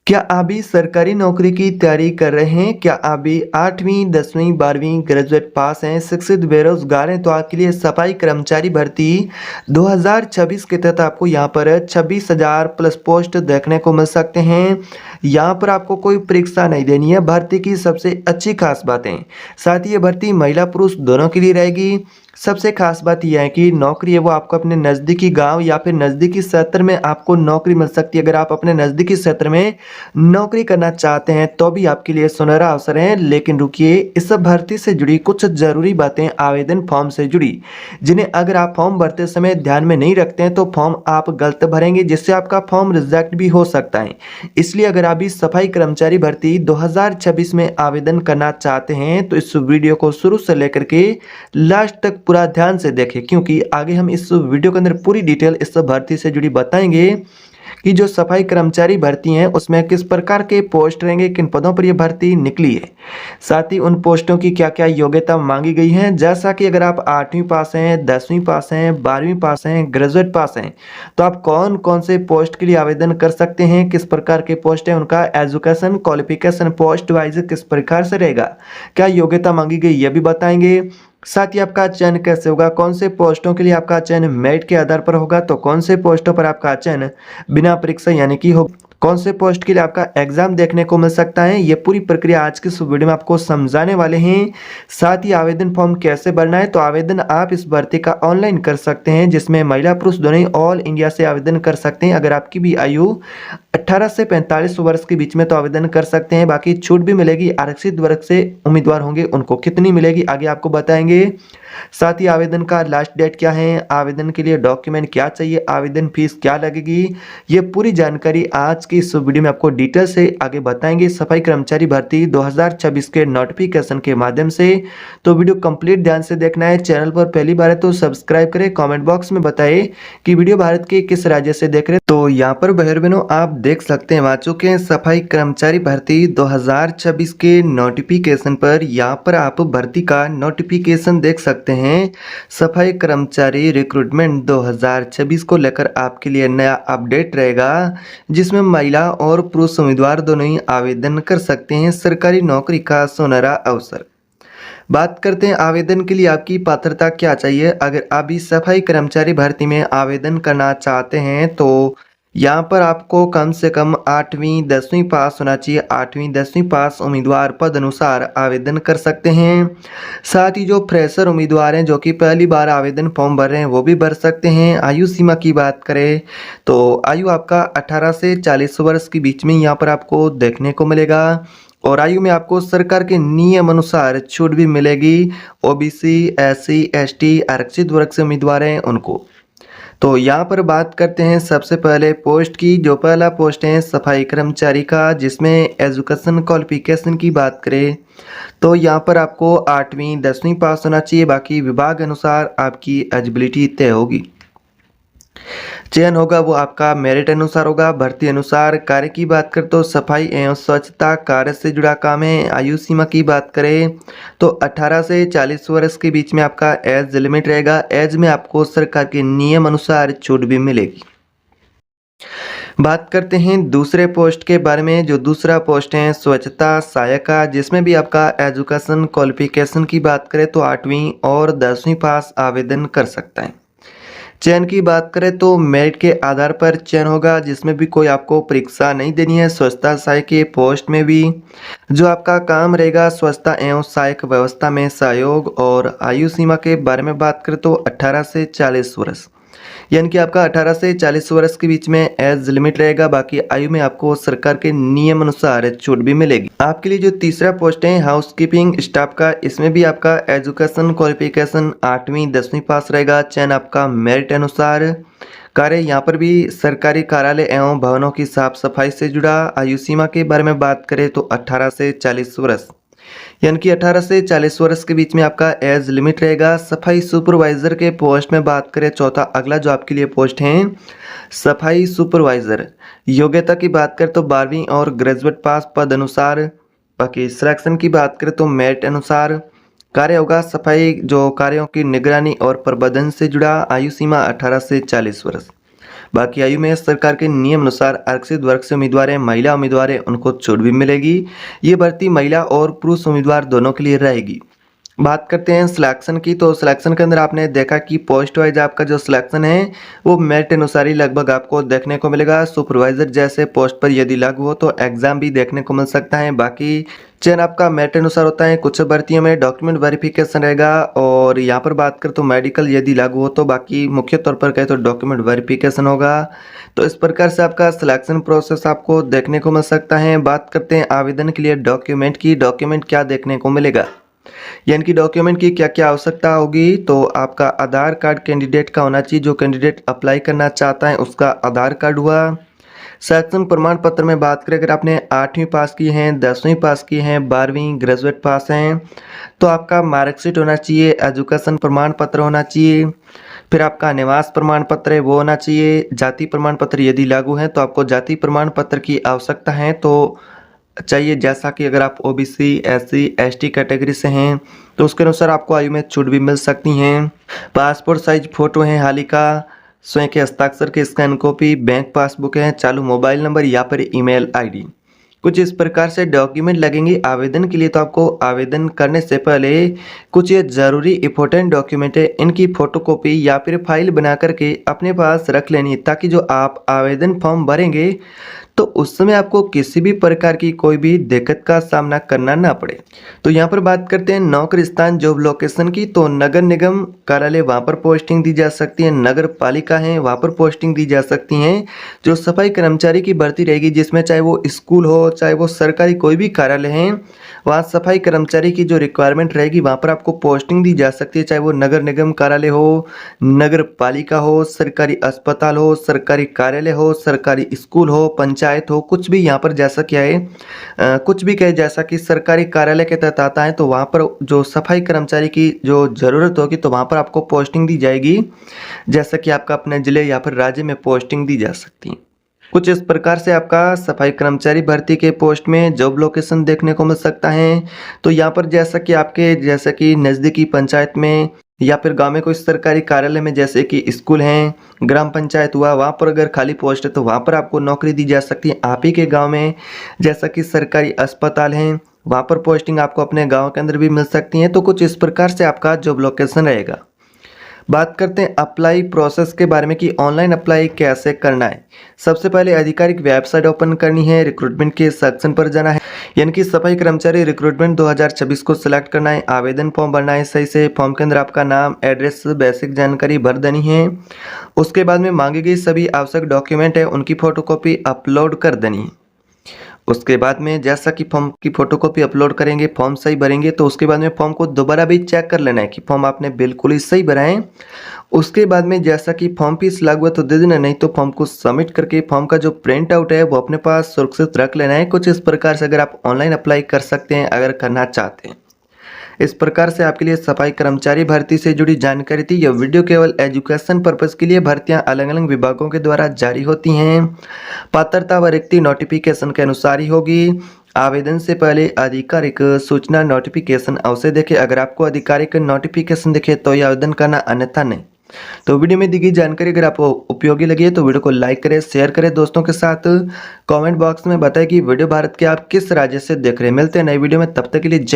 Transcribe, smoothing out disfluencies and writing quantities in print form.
क्या आप भी सरकारी नौकरी की तैयारी कर रहे हैं? क्या आप भी 8वीं, 10वीं, 12वीं ग्रेजुएट पास हैं, शिक्षित बेरोजगार हैं? तो आपके लिए सफाई कर्मचारी भर्ती 2026 के तहत आपको यहाँ पर 26,000 प्लस पोस्ट देखने को मिल सकते हैं। यहाँ पर आपको कोई परीक्षा नहीं देनी है। भर्ती की सबसे अच्छी खास बातें, साथ ही ये भर्ती महिला पुरुष दोनों के लिए रहेगी। सबसे खास बात यह है कि नौकरी है वो आपको अपने नज़दीकी गांव या फिर नज़दीकी क्षेत्र में आपको नौकरी मिल सकती है। अगर आप अपने नज़दीकी क्षेत्र में नौकरी करना चाहते हैं तो भी आपके लिए सुनहरा अवसर है। लेकिन रुकिए, इस भर्ती से जुड़ी कुछ ज़रूरी बातें आवेदन फॉर्म से जुड़ी, जिन्हें अगर आप फॉर्म भरते समय ध्यान में नहीं रखते हैं तो फॉर्म आप गलत भरेंगे, जिससे आपका फॉर्म रिजेक्ट भी हो सकता है। इसलिए अगर आप भी सफाई कर्मचारी भर्ती 2026 में आवेदन करना चाहते हैं तो इस वीडियो को शुरू से लेकर के लास्ट तक पूरा ध्यान से देखें, क्योंकि आगे हम इस वीडियो के अंदर पूरी डिटेल इस भर्ती से जुड़ी बताएंगे कि जो सफाई कर्मचारी भर्ती हैं उसमें किस प्रकार के पोस्ट रहेंगे, किन पदों पर यह भर्ती निकली है, साथ ही उन पोस्टों की क्या क्या योग्यता मांगी गई है। जैसा कि अगर आप 8वीं पास हैं, 10वीं पास हैं, 12वीं पास हैं, ग्रेजुएट पास हैं, तो आप कौन कौन से पोस्ट के लिए आवेदन कर सकते हैं, किस प्रकार के पोस्ट हैं, उनका एजुकेशन क्वालिफिकेशन पोस्ट वाइज किस प्रकार से रहेगा, क्या योग्यता मांगी गई, यह भी बताएंगे। साथ ही आपका चयन कैसे होगा, कौन से पोस्टों के लिए आपका चयन मेरिट के आधार पर होगा, तो कौन से पोस्टों पर आपका चयन बिना परीक्षा यानी कि हो, कौन से पोस्ट के लिए आपका एग्जाम देखने को मिल सकता है, ये पूरी प्रक्रिया आज के इस वीडियो में आपको समझाने वाले हैं। साथ ही आवेदन फॉर्म कैसे भरना है, तो आवेदन आप इस भर्ती का ऑनलाइन कर सकते हैं, जिसमें महिला पुरुष दोनों ही ऑल इंडिया से आवेदन कर सकते हैं। अगर आपकी भी आयु 18 से 45 वर्ष के बीच में तो आवेदन कर सकते हैं। बाकी छूट भी मिलेगी, आरक्षित वर्ग से उम्मीदवार होंगे उनको कितनी मिलेगी आगे आपको बताएंगे। साथ ही आवेदन का लास्ट डेट क्या है, आवेदन के लिए डॉक्यूमेंट क्या चाहिए, आवेदन फीस क्या लगेगी, ये पूरी जानकारी आज की इस वीडियो में आपको डिटेल से आगे बताएंगे सफाई कर्मचारी भर्ती 2026 के नोटिफिकेशन के माध्यम से। तो वीडियो कंप्लीट ध्यान से देखना है। चैनल पर पहली बार है तो सब्सक्राइब करें, कमेंट बॉक्स में बताएं कि वीडियो भारत के किस राज्य से देख रहे हैं। तो यहाँ पर बहर बहनों आप देख सकते हैं आ चुके हैं सफाई कर्मचारी भर्ती 2026 के नोटिफिकेशन पर। यहाँ पर आप भर्ती का नोटिफिकेशन देख सकते हैं। सफाई कर्मचारी रिक्रूटमेंट 2026 को लेकर आपके लिए नया अपडेट रहेगा, जिसमें महिला और पुरुष उम्मीदवार दोनों ही आवेदन कर सकते हैं। सरकारी नौकरी का सुनहरा अवसर। बात करते हैं आवेदन के लिए आपकी पात्रता क्या चाहिए। अगर आप भी सफाई कर्मचारी भर्ती में आवेदन करना चाहते हैं तो यहाँ पर आपको कम से कम 8वीं 10वीं पास होना चाहिए। 8वीं 10वीं पास उम्मीदवार पद अनुसार आवेदन कर सकते हैं। साथ ही जो फ्रेशर उम्मीदवार हैं जो कि पहली बार आवेदन फॉर्म भर रहे हैं वो भी भर सकते हैं। आयु सीमा की बात करें तो आयु आपका 18 से 40 वर्ष के बीच में यहाँ पर आपको देखने को मिलेगा, और आयु में आपको सरकार के नियम अनुसार छूट भी मिलेगी। ओबीसी, एससी, एसटी, आरक्षित वर्ग से उम्मीदवार हैं उनको। तो यहाँ पर बात करते हैं सबसे पहले पोस्ट की। जो पहला पोस्ट है सफाई कर्मचारी का, जिसमें एजुकेशन क्वालिफिकेशन की बात करें तो यहाँ पर आपको 8वीं 10वीं पास होना चाहिए। बाकी विभाग अनुसार आपकी एलिजिबिलिटी तय होगी। चयन होगा वो आपका मेरिट अनुसार होगा। भर्ती अनुसार कार्य की बात करें तो सफाई एवं स्वच्छता कार्य से जुड़ा काम है। आयु सीमा की बात करें तो 18 से 40 वर्ष के बीच में आपका एज लिमिट रहेगा। एज में आपको सरकार के नियम अनुसार छूट भी मिलेगी। बात करते हैं दूसरे पोस्ट के बारे में। जो दूसरा पोस्ट है स्वच्छता सहायिका, जिसमें भी आपका एजुकेशन क्वालिफिकेशन की बात करें तो 8वीं और 10वीं पास आवेदन कर सकता है। चयन की बात करें तो मेरिट के आधार पर चयन होगा, जिसमें भी कोई आपको परीक्षा नहीं देनी है। स्वच्छता सहायक के पोस्ट में भी जो आपका काम रहेगा स्वच्छता एवं सहायक व्यवस्था में सहयोग। और आयु सीमा के बारे में बात करें तो 18 से 40 वर्ष, यानी कि आपका 18 से 40 वर्ष के बीच में एज लिमिट रहेगा। बाकी आयु में आपको सरकार के नियम अनुसार छूट भी मिलेगी। आपके लिए जो तीसरा पोस्ट है हाउसकीपिंग स्टाफ का, इसमें भी आपका एजुकेशन क्वालिफिकेशन 8वीं 10वीं पास रहेगा। चयन आपका मेरिट अनुसार। कार्य यहाँ पर भी सरकारी कार्यालय एवं भवनों की साफ सफाई से जुड़ा। आयु सीमा के बारे में बात करें तो 18 से 40 वर्ष, यानी कि 18 से 40 वर्ष के बीच में आपका एज लिमिट रहेगा। सफाई सुपरवाइजर के पोस्ट में बात करें चौथा अगला जो आपके लिए पोस्ट है सफाई सुपरवाइजर। योग्यता की बात करें तो 12वीं और ग्रेजुएट पास पद अनुसार। बाकी सिलेक्शन की बात करें तो मेरिट अनुसार। कार्य होगा सफाई जो कार्यों की निगरानी और प्रबंधन से जुड़ा। आयु सीमा 18 से 40 वर्ष। बाकी आयु में सरकार के नियम अनुसार आरक्षित वर्ग से उम्मीदवार हैं, महिला उम्मीदवार हैं, उनको छूट भी मिलेगी। ये भर्ती महिला और पुरुष उम्मीदवार दोनों के लिए रहेगी। बात करते हैं सिलेक्शन की, तो सिलेक्शन के अंदर आपने देखा कि पोस्ट वाइज आपका जो सिलेक्शन है वो मेरिट अनुसार ही लगभग आपको देखने को मिलेगा। सुपरवाइजर जैसे पोस्ट पर यदि लागू हो तो एग्जाम भी देखने को मिल सकता है। बाकी चयन आपका मेरिट अनुसार होता है। कुछ भर्तियों में डॉक्यूमेंट वेरिफिकेशन रहेगा और यहाँ पर बात करें तो मेडिकल यदि लागू हो तो बाकी मुख्य तौर पर कहें तो डॉक्यूमेंट वेरिफिकेशन होगा। तो इस प्रकार से आपका सिलेक्शन प्रोसेस आपको देखने को मिल सकता है। बात करते हैं आवेदन के लिए डॉक्यूमेंट की, डॉक्यूमेंट क्या देखने को मिलेगा, यानी कि डॉक्यूमेंट की क्या क्या आवश्यकता होगी। तो आपका आधार कार्ड कैंडिडेट का होना चाहिए, जो कैंडिडेट अप्लाई करना चाहता है उसका आधार कार्ड हुआ। शैक्षणिक प्रमाण पत्र में बात करें, अगर आपने 8वीं पास की हैं, 10वीं पास की हैं, 12वीं ग्रेजुएट पास हैं तो आपका मार्कशीट होना चाहिए, एजुकेशन प्रमाण पत्र होना चाहिए, फिर आपका निवास प्रमाण पत्र है वो होना चाहिए। जाति प्रमाण पत्र यदि लागू है तो आपको जाति प्रमाण पत्र की आवश्यकता है तो चाहिए, जैसा कि अगर आप ओबीसी, एससी, एसटी कैटेगरी से हैं तो उसके अनुसार आपको आयु में छूट भी मिल सकती हैं। पासपोर्ट साइज फोटो है, हाल ही का स्वयं के हस्ताक्षर की स्कैन कॉपी, बैंक पासबुक है, चालू मोबाइल नंबर या फिर ईमेल आईडी। कुछ इस प्रकार से डॉक्यूमेंट लगेंगे आवेदन के लिए। तो आपको आवेदन करने से पहले कुछ ये ज़रूरी इंपॉर्टेंट डॉक्यूमेंट है, इनकी फोटोकॉपी या फिर फाइल बना करके अपने पास रख लेनी, ताकि जो आप आवेदन फॉर्म भरेंगे तो उस समय आपको किसी भी प्रकार की कोई भी दिक्कत का सामना करना ना पड़े। तो यहाँ पर बात करते हैं नौकरी स्थान जॉब लोकेशन की, तो नगर निगम कार्यालय वहाँ पर पोस्टिंग दी जा सकती है, नगर पालिका है वहाँ पर पोस्टिंग दी जा सकती हैं। जो सफाई कर्मचारी की भर्ती रहेगी, जिसमें चाहे वो स्कूल हो चाहे वो सरकारी कोई भी कार्यालय है, वहाँ सफाई कर्मचारी की जो रिक्वायरमेंट रहेगी वहाँ पर आपको पोस्टिंग दी जा सकती है। चाहे वो नगर निगम कार्यालय हो, नगर पालिका हो, सरकारी अस्पताल हो, सरकारी कार्यालय हो, सरकारी स्कूल हो, पंचायत हो, कुछ भी यहाँ पर जैसा क्या है कुछ भी कहे जैसा कि सरकारी कार्यालय के तहत आता है तो वहाँ पर जो सफाई कर्मचारी की जो ज़रूरत होगी तो वहाँ पर आपको पोस्टिंग दी जाएगी, जैसा कि आपका अपने ज़िले या फिर राज्य में पोस्टिंग दी जा सकती है। कुछ इस प्रकार से आपका सफाई कर्मचारी भर्ती के पोस्ट में जॉब लोकेशन देखने को मिल सकता है। तो यहाँ पर जैसा कि नज़दीकी पंचायत में या फिर गांव में कोई सरकारी कार्यालय में, जैसे कि स्कूल हैं, ग्राम पंचायत हुआ, वहाँ पर अगर खाली पोस्ट है तो वहाँ पर आपको नौकरी दी जा सकती है। आप ही के गांव में जैसा कि सरकारी अस्पताल हैं वहाँ पर पोस्टिंग आपको अपने गाँव के अंदर भी मिल सकती हैं। तो कुछ इस प्रकार से आपका जॉब लोकेशन रहेगा। बात करते हैं अप्लाई प्रोसेस के बारे में कि ऑनलाइन अप्लाई कैसे करना है। सबसे पहले आधिकारिक वेबसाइट ओपन करनी है, रिक्रूटमेंट के सेक्शन पर जाना है, यानी कि सफाई कर्मचारी रिक्रूटमेंट 2026 को सिलेक्ट करना है, आवेदन फॉर्म भरना है सही से। फॉर्म के अंदर आपका नाम, एड्रेस, बेसिक जानकारी भर देनी है। उसके बाद में मांगी गई सभी आवश्यक डॉक्यूमेंट है उनकी फोटोकॉपी अपलोड कर देनी है। उसके बाद में जैसा कि फॉर्म की फोटोकॉपी अपलोड करेंगे, फॉर्म सही भरेंगे तो उसके बाद में फॉर्म को दोबारा भी चेक कर लेना है कि फॉर्म आपने बिल्कुल ही सही भरा है। उसके बाद में जैसा कि फॉर्म फीस लागू है तो दे देना, नहीं तो फॉर्म को सबमिट करके फॉर्म का जो प्रिंट आउट है वो अपने पास सुरक्षित रख लेना है। कुछ इस प्रकार से अगर आप ऑनलाइन अप्लाई कर सकते हैं अगर करना चाहते हैं। इस प्रकार से आपके लिए सफाई कर्मचारी भर्ती से जुड़ी जानकारी थी। यह वीडियो केवल एजुकेशन पर्पस के लिए भर्तियां अलग अलग विभागों के द्वारा जारी होती हैं। पात्रता व रिक्ति नोटिफिकेशन के अनुसार ही होगी। आवेदन से पहले आधिकारिक सूचना नोटिफिकेशन अवश्य देखें। अगर आपको आधिकारिक नोटिफिकेशन दिखे तो ये आवेदन करना, अन्यथा नहीं। तो वीडियो में दी गई जानकारी अगर आपको उपयोगी लगी है तो वीडियो को लाइक करें, शेयर करें दोस्तों के साथ। कमेंट बॉक्स में बताएं कि वीडियो भारत के आप किस राज्य से देख रहे हैं। मिलते हैं नई वीडियो में, तब तक के लिए जय।